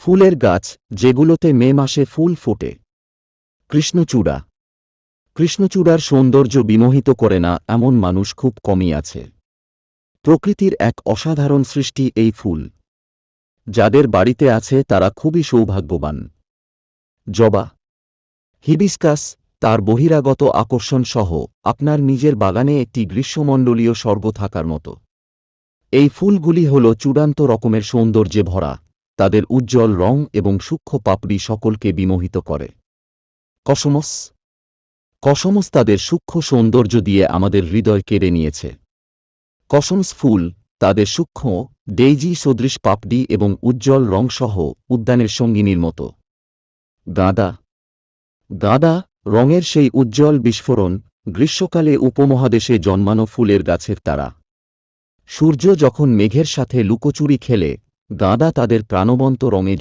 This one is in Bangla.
ফুলের গাছ যেগুলোতে মে মাসে ফুল ফোটে। কৃষ্ণচূড়া। কৃষ্ণচূড়ার সৌন্দর্য বিমোহিত করে না এমন মানুষ খুব কমই আছে। প্রকৃতির এক অসাধারণ সৃষ্টি এই ফুল। যাদের বাড়িতে আছে তারা খুবই সৌভাগ্যবান। জবা। হিবিস্কাস তার বহিরাগত আকর্ষণ সহ আপনার নিজের বাগানে একটি গ্রীষ্মমণ্ডলীয় স্বর্গ থাকার মতো। এই ফুলগুলি হল চূড়ান্ত রকমের সৌন্দর্যে ভরা, তাদের উজ্জ্বল রং এবং সূক্ষ্ম পাপড়ি সকলকে বিমোহিত করে। কসমস। কসমস তাদের সূক্ষ্ম সৌন্দর্য দিয়ে আমাদের হৃদয় কেড়ে নিয়েছে। কসমস ফুল তাদের সূক্ষ্ম ডেইজি সদৃশ পাপড়ি এবং উজ্জ্বল রং সহ উদ্যানের সঙ্গিনীর মতো। গাঁদা। গাঁদা রঙের সেই উজ্জ্বল বিস্ফোরণ, গ্রীষ্মকালে উপমহাদেশে জন্মানো ফুলের গাছের তারা। সূর্য যখন মেঘের সাথে লুকোচুরি খেলে, গাঁদা তাদের প্রাণবন্ত রঙে